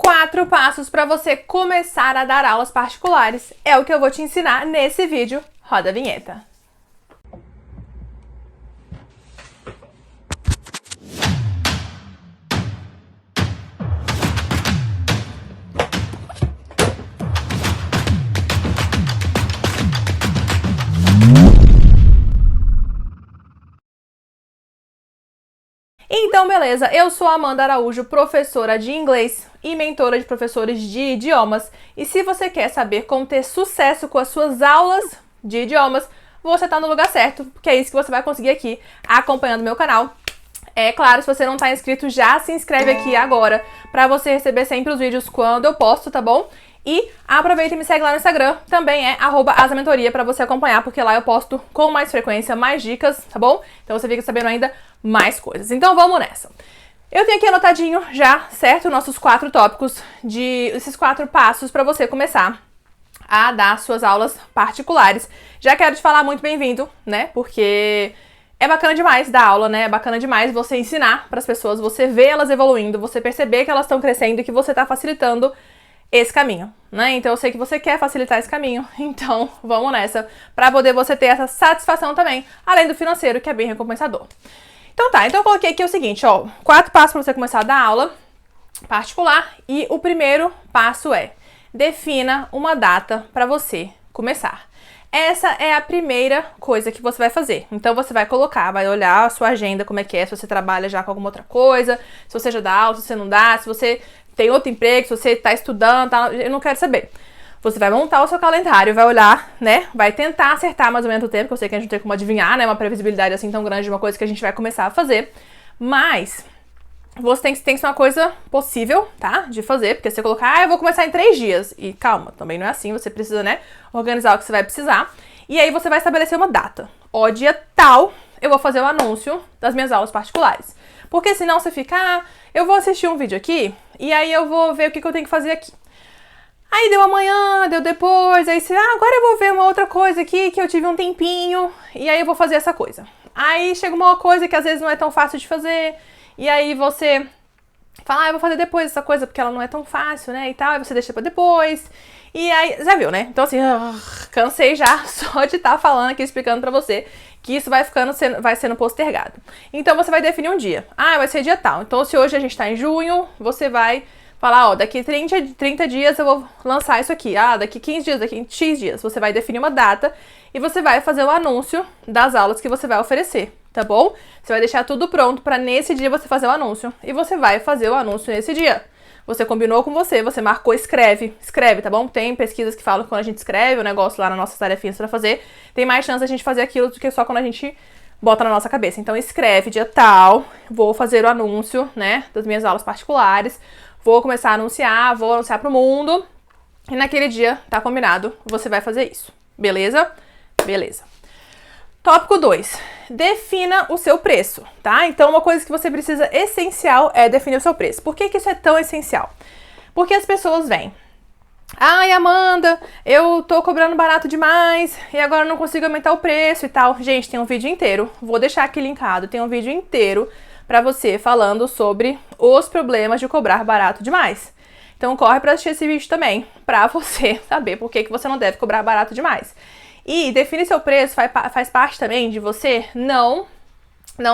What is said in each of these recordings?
4 passos para você começar a dar aulas particulares. É o que eu vou te ensinar nesse vídeo. Roda a vinheta. Então, beleza, eu sou a Amanda Araújo, professora de inglês e mentora de professores de idiomas. E se você quer saber como ter sucesso com as suas aulas de idiomas, você tá no lugar certo, porque é isso que você vai conseguir aqui, acompanhando meu canal. É claro, se você não tá inscrito, já se inscreve aqui agora, pra você receber sempre os vídeos quando eu posto, tá bom? E aproveita e me segue lá no Instagram, também é @asamentoria pra você acompanhar, porque lá eu posto com mais frequência mais dicas, tá bom? Então você fica sabendo ainda mais coisas. Então vamos nessa. Eu tenho aqui anotadinho já, certo? Nossos 4 tópicos, esses 4 passos pra você começar a dar suas aulas particulares. Já quero te falar muito bem-vindo, né? Porque é bacana demais dar aula, né? É bacana demais você ensinar pras pessoas, você ver elas evoluindo, você perceber que elas estão crescendo e que você tá facilitando esse caminho, né? Então eu sei que você quer facilitar esse caminho, então vamos nessa, pra poder você ter essa satisfação também, além do financeiro, que é bem recompensador. Então tá, então eu coloquei aqui o seguinte, ó, 4 passos pra você começar a dar aula particular, e o primeiro passo é: defina uma data pra você começar. Essa é a primeira coisa que você vai fazer. Então você vai colocar, vai olhar a sua agenda, como é que é, se você trabalha já com alguma outra coisa, se você já dá aula, se você não dá, se você tem outro emprego, se você está estudando, tá, eu não quero saber. Você vai montar o seu calendário, vai olhar, né, vai tentar acertar mais ou menos o tempo, que eu sei que a gente não tem como adivinhar, né, uma previsibilidade assim tão grande de uma coisa que a gente vai começar a fazer, mas você tem que ser uma coisa possível, tá, de fazer, porque você colocar, eu vou começar em 3 dias, e calma, também não é assim, você precisa, né, organizar o que você vai precisar, e aí você vai estabelecer uma data. Ó, dia tal, eu vou fazer o anúncio das minhas aulas particulares. Porque senão você fica, eu vou assistir um vídeo aqui, e aí eu vou ver o que eu tenho que fazer aqui. Aí deu amanhã, deu depois, aí você, agora eu vou ver uma outra coisa aqui, que eu tive um tempinho, e aí eu vou fazer essa coisa. Aí chega uma coisa que às vezes não é tão fácil de fazer, e aí você fala, eu vou fazer depois essa coisa, porque ela não é tão fácil, né, e tal, aí você deixa pra depois. E aí, já viu, né? Então assim, cansei já só de estar falando aqui, explicando pra você que isso vai sendo postergado. Então você vai definir um dia. Vai ser dia tal. Então se hoje a gente tá em junho, você vai falar, ó, daqui 30 dias eu vou lançar isso aqui. Daqui 15 dias, daqui X dias. Você vai definir uma data e você vai fazer o anúncio das aulas que você vai oferecer, tá bom? Você vai deixar tudo pronto pra nesse dia você fazer o anúncio. E você vai fazer o anúncio nesse dia. Você combinou com você marcou, escreve, tá bom? Tem pesquisas que falam que quando a gente escreve o negócio lá nas nossas tarefinhas pra fazer, tem mais chance de a gente fazer aquilo do que só quando a gente bota na nossa cabeça. Então escreve, dia tal, vou fazer o anúncio, né, das minhas aulas particulares, vou começar a anunciar, vou anunciar pro mundo, e naquele dia, tá combinado, você vai fazer isso, beleza? Beleza. Tópico 2. Defina o seu preço, tá? Então, uma coisa que você precisa essencial é definir o seu preço. Por que isso é tão essencial? Porque as pessoas vêm. Amanda, eu tô cobrando barato demais e agora não consigo aumentar o preço e tal. Gente, tem um vídeo inteiro, vou deixar aqui linkado, tem um vídeo inteiro pra você falando sobre os problemas de cobrar barato demais. Então, corre pra assistir esse vídeo também, pra você saber por que você não deve cobrar barato demais. E definir seu preço faz parte também de você não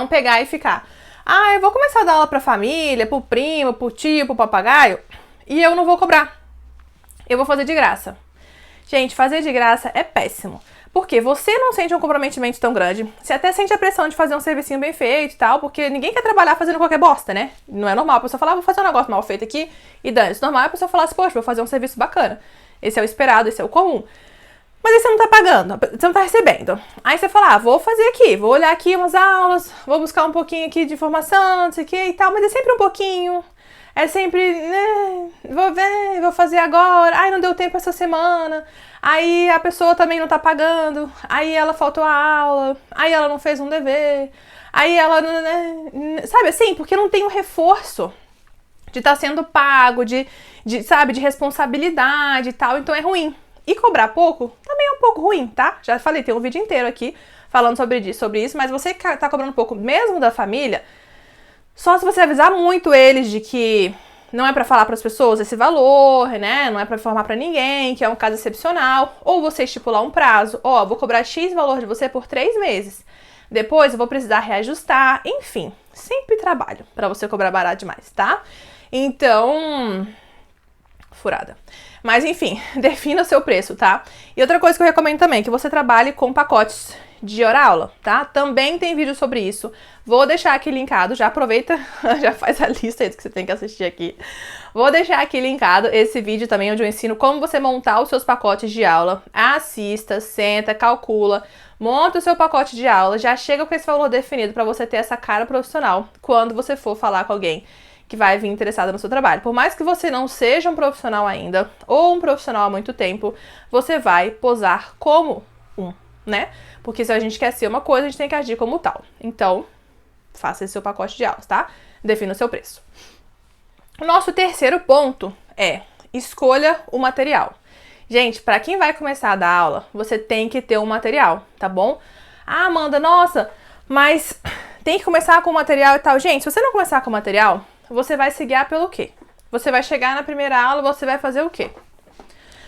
pegar e ficar, eu vou começar a dar aula pra família, pro primo, pro tio, pro papagaio, e eu não vou cobrar. Eu vou fazer de graça. Gente, fazer de graça é péssimo. Porque você não sente um comprometimento tão grande, você até sente a pressão de fazer um servicinho bem feito e tal, porque ninguém quer trabalhar fazendo qualquer bosta, né? Não é normal a pessoa falar, vou fazer um negócio mal feito aqui e dane-se. Normal é a pessoa falar assim, poxa, vou fazer um serviço bacana. Esse é o esperado, esse é o comum. Mas aí você não tá pagando, você não tá recebendo. Aí você fala, vou fazer aqui, vou olhar aqui umas aulas, vou buscar um pouquinho aqui de informação, não sei o que e tal, mas é sempre um pouquinho. É sempre, vou ver, vou fazer agora, não deu tempo essa semana. Aí a pessoa também não tá pagando, aí ela faltou a aula, aí ela não fez um dever, aí ela, sabe assim, porque não tem um reforço de estar sendo pago, sabe, de responsabilidade e tal, então é ruim. E cobrar pouco também é um pouco ruim, tá? Já falei, tem um vídeo inteiro aqui falando sobre isso, mas você que tá cobrando pouco mesmo da família, só se você avisar muito eles de que não é pra falar pras pessoas esse valor, né? Não é pra informar pra ninguém que é um caso excepcional. Ou você estipular um prazo. Ó, vou cobrar X valor de você por 3 meses. Depois eu vou precisar reajustar. Enfim, sempre trabalho pra você cobrar barato demais, tá? Então... furada. Mas enfim, defina o seu preço, tá? E outra coisa que eu recomendo também, que você trabalhe com pacotes de hora-aula, tá? Também tem vídeo sobre isso. Vou deixar aqui linkado, já aproveita, já faz a lista aí do que você tem que assistir aqui. Vou deixar aqui linkado esse vídeo também, onde eu ensino como você montar os seus pacotes de aula. Assista, senta, calcula, monta o seu pacote de aula, já chega com esse valor definido para você ter essa cara profissional quando você for falar com alguém que vai vir interessada no seu trabalho. Por mais que você não seja um profissional ainda, ou um profissional há muito tempo, você vai posar como um, né? Porque se a gente quer ser uma coisa, a gente tem que agir como tal. Então, faça esse seu pacote de aulas, tá? Defina o seu preço. O nosso terceiro ponto é escolha o material. Gente, para quem vai começar a dar aula, você tem que ter um material, tá bom? Ah, Amanda, nossa, mas tem que começar com o material e tal. Gente, se você não começar com o material, você vai se guiar pelo quê? Você vai chegar na primeira aula, você vai fazer o quê?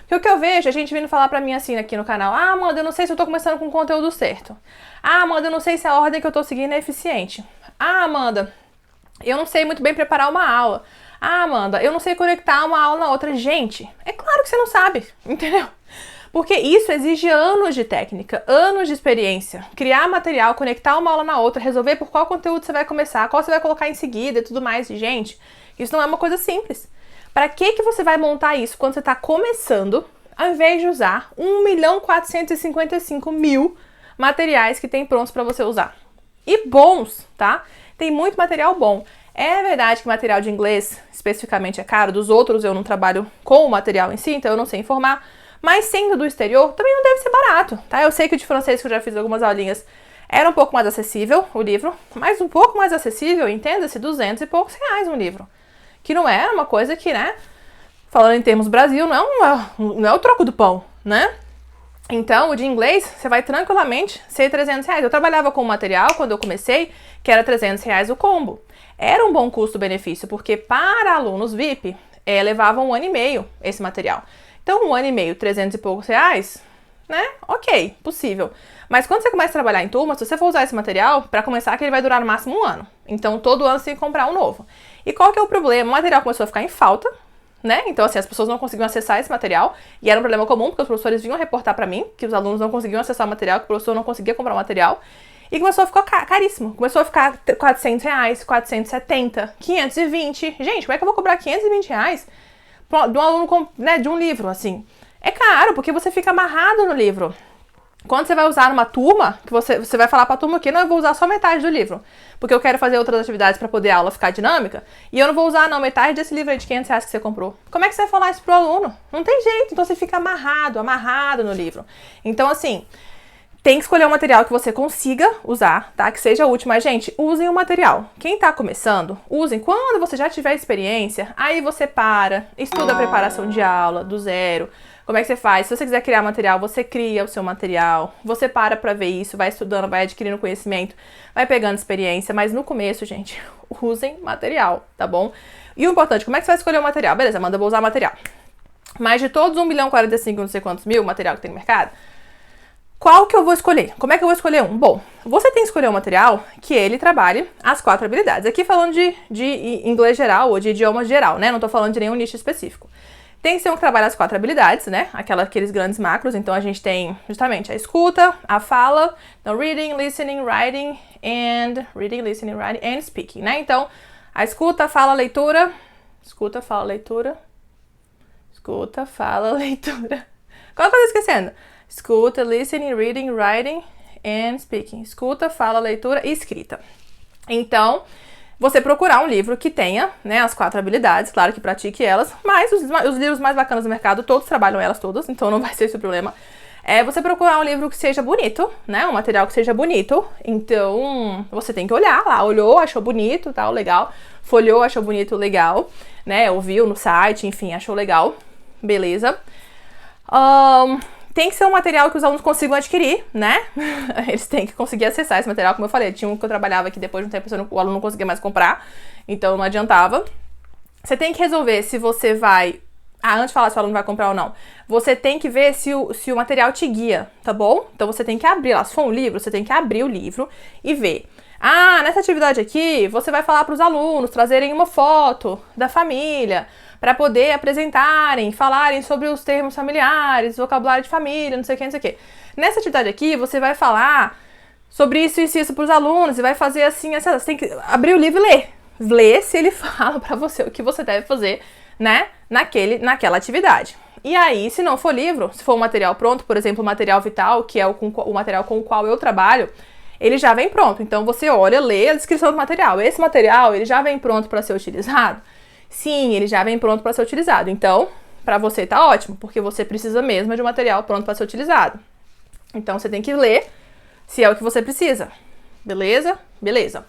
Porque o que eu vejo, a gente vindo falar pra mim assim aqui no canal, ah, Amanda, eu não sei se eu tô começando com o conteúdo certo. Ah, Amanda, eu não sei se a ordem que eu tô seguindo é eficiente. Ah, Amanda, eu não sei muito bem preparar uma aula. Ah, Amanda, eu não sei conectar uma aula na outra. Gente, é claro que você não sabe, entendeu? Porque isso exige anos de técnica, anos de experiência. Criar material, conectar uma aula na outra, resolver por qual conteúdo você vai começar, qual você vai colocar em seguida e tudo mais. Gente, isso não é uma coisa simples. Para que você vai montar isso quando você está começando, ao invés de usar 1.455.000 materiais que tem prontos para você usar? E bons, tá? Tem muito material bom. É verdade que material de inglês especificamente é caro, dos outros eu não trabalho com o material em si, então eu não sei informar. Mas sendo do exterior, também não deve ser barato, tá? Eu sei que o de francês, que eu já fiz algumas aulinhas, era um pouco mais acessível, o livro. Mas um pouco mais acessível, entenda-se, 200 e poucos reais um livro. Que não é uma coisa que, né, falando em termos Brasil, não é o troco do pão, né? Então, o de inglês, você vai tranquilamente ser 300 reais. Eu trabalhava com um material, quando eu comecei, que era 300 reais o combo. Era um bom custo-benefício, porque para alunos VIP, levava 1 ano e meio esse material. Então, 1 ano e meio, 300 e poucos reais, né? Ok, possível. Mas quando você começa a trabalhar em turma, se você for usar esse material, para começar, que ele vai durar no máximo 1 ano. Então, todo ano você tem que comprar um novo. E qual que é o problema? O material começou a ficar em falta, né? Então, assim, as pessoas não conseguiam acessar esse material. E era um problema comum, porque os professores vinham reportar para mim que os alunos não conseguiam acessar o material, que o professor não conseguia comprar o material. E começou a ficar caríssimo. Começou a ficar 400 reais, 470, 520. Gente, como é que eu vou cobrar 520 reais de um aluno, né, de um livro, assim? É caro, porque você fica amarrado no livro. Quando você vai usar numa turma, que você vai falar pra turma que não, eu vou usar só metade do livro, porque eu quero fazer outras atividades pra poder a aula ficar dinâmica, e eu não vou usar, não, metade desse livro aí de 500 reais que você comprou. Como é que você vai falar isso pro aluno? Não tem jeito, então você fica amarrado no livro. Então, assim, tem que escolher um material que você consiga usar, tá? Que seja útil. Mas, gente, usem o material. Quem tá começando, usem. Quando você já tiver experiência, aí você estuda a preparação de aula do zero. Como é que você faz? Se você quiser criar material, você cria o seu material. Você para ver isso, vai estudando, vai adquirindo conhecimento, vai pegando experiência. Mas no começo, gente, usem material, tá bom? E o importante, como é que você vai escolher o material? Beleza, Amanda, vou usar material. Mas de todos 1.045.000, não sei quantos mil material que tem no mercado, qual que eu vou escolher? Como é que eu vou escolher um? Bom, você tem que escolher um material que ele trabalhe as 4 habilidades. Aqui falando de inglês geral ou de idioma geral, né? Não tô falando de nenhum nicho específico. Tem que ser um que trabalhe as 4 habilidades, né? Aqueles grandes macros. Então, a gente tem justamente a escuta, a fala, então, reading, listening, writing and speaking, né? Então, a escuta, fala, leitura. Escuta, fala, leitura. Escuta, fala, leitura. Qual que eu tô esquecendo? Escuta, listening, reading, writing and speaking. Escuta, fala, leitura e escrita. Então, você procurar um livro que tenha, né, as 4 habilidades, claro que pratique elas, mas os livros mais bacanas do mercado, todos trabalham elas todas, então não vai ser esse o problema. É você procurar um livro que seja bonito, né, um material que seja bonito. Então, você tem que olhar lá, olhou, achou bonito, tal, legal. Folheou, achou bonito, legal, né, ouviu no site, enfim, achou legal, beleza. Tem que ser um material que os alunos consigam adquirir, né? Eles têm que conseguir acessar esse material, como eu falei. Tinha um que eu trabalhava que depois de um tempo o aluno não conseguia mais comprar, então não adiantava. Você tem que resolver se você vai... antes de falar se o aluno vai comprar ou não, você tem que ver se o material te guia, tá bom? Então você tem que abrir lá. Se for um livro, você tem que abrir o livro e ver. Nessa atividade aqui, você vai falar para os alunos trazerem uma foto da família para poder apresentarem, falarem sobre os termos familiares, vocabulário de família, não sei o que, não sei o que. Nessa atividade aqui, você vai falar sobre isso e isso para os alunos e vai fazer assim, você tem que abrir o livro e ler. Ler se ele fala para você o que você deve fazer, né, naquela atividade. E aí, se não for livro, se for um material pronto, por exemplo, o material vital, que é o material com o qual eu trabalho, ele já vem pronto. Então, você olha, lê a descrição do material. Esse material, ele já vem pronto para ser utilizado? Sim, ele já vem pronto para ser utilizado. Então, para você tá ótimo, porque você precisa mesmo de um material pronto para ser utilizado. Então, você tem que ler se é o que você precisa. Beleza? Beleza.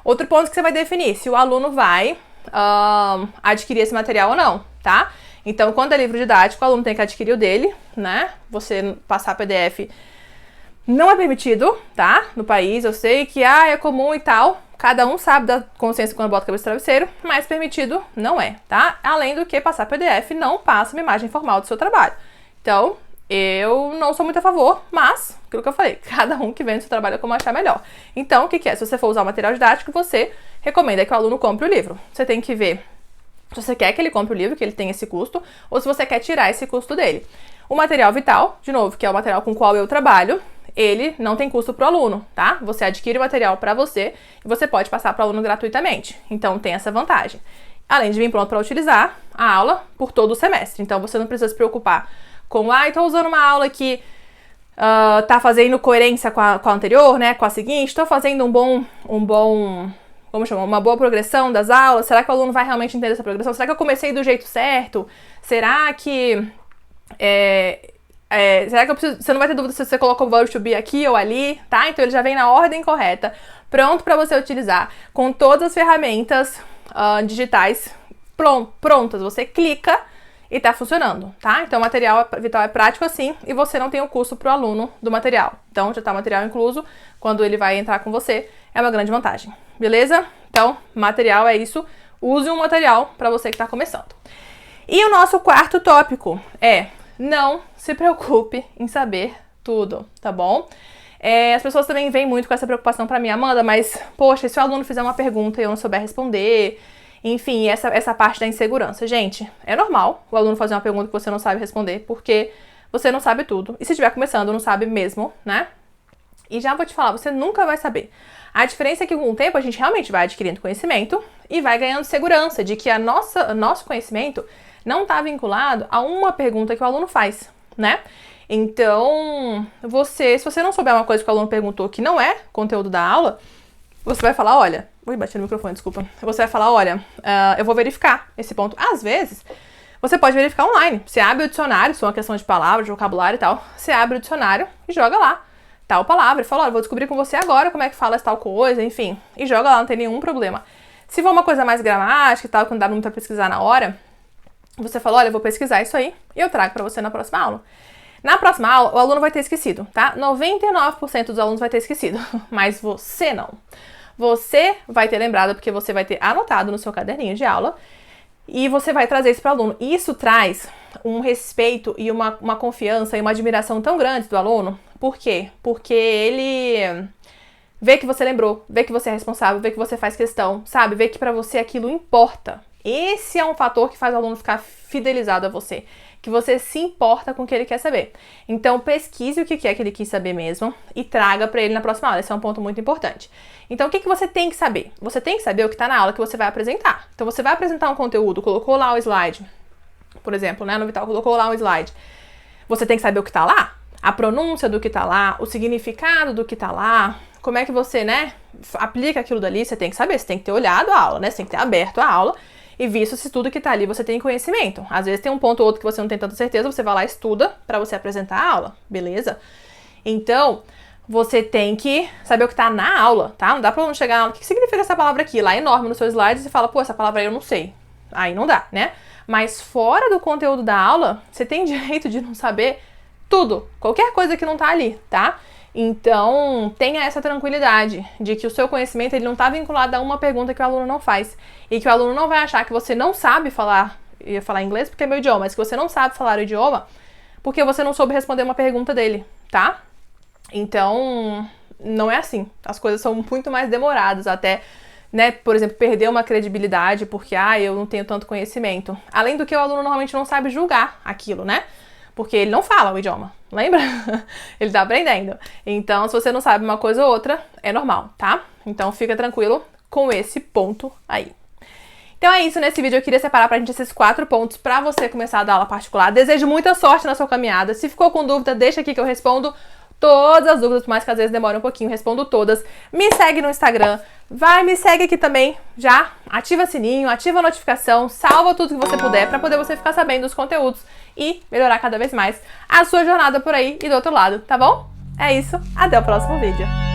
Outro ponto que você vai definir, se o aluno vai adquirir esse material ou não, tá? Então, quando é livro didático, o aluno tem que adquirir o dele, né? Você passar PDF não é permitido, tá? No país, eu sei que é comum e tal. Cada um sabe da consciência quando bota a cabeça no travesseiro, mas permitido não é, tá? Além do que passar PDF não passa uma imagem formal do seu trabalho. Então, eu não sou muito a favor, mas, aquilo que eu falei, cada um que vem no seu trabalho é como achar melhor. Então, o que é? Se você for usar o material didático, você recomenda que o aluno compre o livro. Você tem que ver se você quer que ele compre o livro, que ele tenha esse custo, ou se você quer tirar esse custo dele. O material vital, de novo, que é o material com o qual eu trabalho, ele não tem custo para o aluno, tá? Você adquire o material para você e você pode passar para o aluno gratuitamente. Então, tem essa vantagem. Além de vir pronto para utilizar a aula por todo o semestre. Então, você não precisa se preocupar com, estou usando uma aula que tá fazendo coerência com a anterior, né? Com a seguinte, estou fazendo uma boa progressão das aulas. Será que o aluno vai realmente entender essa progressão? Será que eu comecei do jeito certo? Será que... será que eu preciso... Você não vai ter dúvida se você colocou o verbo to be aqui ou ali, tá? Então ele já vem na ordem correta, pronto para você utilizar, com todas as ferramentas digitais prontas. Você clica e tá funcionando, tá? Então o material vital é prático assim e você não tem o custo pro aluno do material. Então já tá o material incluso, quando ele vai entrar com você, é uma grande vantagem, beleza? Então, material é isso, use um material para você que tá começando. E o nosso quarto tópico é: não se preocupe em saber tudo, tá bom? As pessoas também vêm muito com essa preocupação pra mim, Amanda, mas, poxa, se o aluno fizer uma pergunta e eu não souber responder, enfim, essa parte da insegurança. Gente, é normal o aluno fazer uma pergunta que você não sabe responder, porque você não sabe tudo. E se estiver começando, não sabe mesmo, né? E já vou te falar, você nunca vai saber. A diferença é que com o tempo a gente realmente vai adquirindo conhecimento e vai ganhando segurança de que nosso conhecimento não está vinculado a uma pergunta que o aluno faz, né? Então, se você não souber uma coisa que o aluno perguntou que não é conteúdo da aula, você vai falar, olha... Ui, bati no microfone, desculpa. Você vai falar, olha, eu vou verificar esse ponto. Às vezes, você pode verificar online. Você abre o dicionário, se for uma questão de palavras, de vocabulário e tal, você abre o dicionário e joga lá tal palavra. E fala, olha, vou descobrir com você agora como é que fala essa tal coisa, enfim. E joga lá, não tem nenhum problema. Se for uma coisa mais gramática e tal, que não dá muito pra pesquisar na hora, você fala, olha, eu vou pesquisar isso aí e eu trago pra você na próxima aula. Na próxima aula, o aluno vai ter esquecido, tá? 99% dos alunos vai ter esquecido, mas você não. Você vai ter lembrado porque você vai ter anotado no seu caderninho de aula e você vai trazer isso para o aluno. Isso traz um respeito e uma confiança e uma admiração tão grande do aluno. Por quê? Porque ele vê que você lembrou, vê que você é responsável, vê que você faz questão, sabe? Vê que para você aquilo importa. Esse é um fator que faz o aluno ficar fidelizado a você, que você se importa com o que ele quer saber. Então, pesquise o que é que ele quis saber mesmo e traga para ele na próxima aula. Esse é um ponto muito importante. Então, o que você tem que saber? Você tem que saber o que está na aula que você vai apresentar. Então, você vai apresentar um conteúdo, colocou lá o slide, por exemplo, né, no Vital, colocou lá um slide. Você tem que saber o que está lá, a pronúncia do que está lá, o significado do que está lá, como é que você, né, aplica aquilo dali, você tem que saber, você tem que ter olhado a aula, né, você tem que ter aberto a aula e visto se tudo que tá ali você tem conhecimento. Às vezes tem um ponto ou outro que você não tem tanta certeza, você vai lá e estuda pra você apresentar a aula, beleza? Então, você tem que saber o que tá na aula, tá? Não dá pra não chegar na aula, o que significa essa palavra aqui? Lá enorme no seu slide, você fala, pô, essa palavra aí eu não sei. Aí não dá, né? Mas fora do conteúdo da aula, você tem direito de não saber tudo, qualquer coisa que não tá ali, tá? Então, tenha essa tranquilidade de que o seu conhecimento ele não está vinculado a uma pergunta que o aluno não faz. E que o aluno não vai achar que você não sabe falar, eu ia falar inglês porque é meu idioma, mas que você não sabe falar o idioma porque você não soube responder uma pergunta dele, tá? Então, não é assim. As coisas são muito mais demoradas, até, né, por exemplo, perder uma credibilidade porque, eu não tenho tanto conhecimento. Além do que o aluno normalmente não sabe julgar aquilo, né? Porque ele não fala o idioma, lembra? Ele tá aprendendo. Então, se você não sabe uma coisa ou outra, é normal, tá? Então, fica tranquilo com esse ponto aí. Então é isso, nesse vídeo eu queria separar pra gente esses 4 pontos pra você começar a dar aula particular. Desejo muita sorte na sua caminhada. Se ficou com dúvida, deixa aqui que eu respondo todas as dúvidas, por mais que às vezes demore um pouquinho, respondo todas. Me segue no Instagram, me segue aqui também, já ativa o sininho, ativa a notificação, salva tudo que você puder pra poder você ficar sabendo dos conteúdos e melhorar cada vez mais a sua jornada por aí e do outro lado, tá bom? É isso, até o próximo vídeo.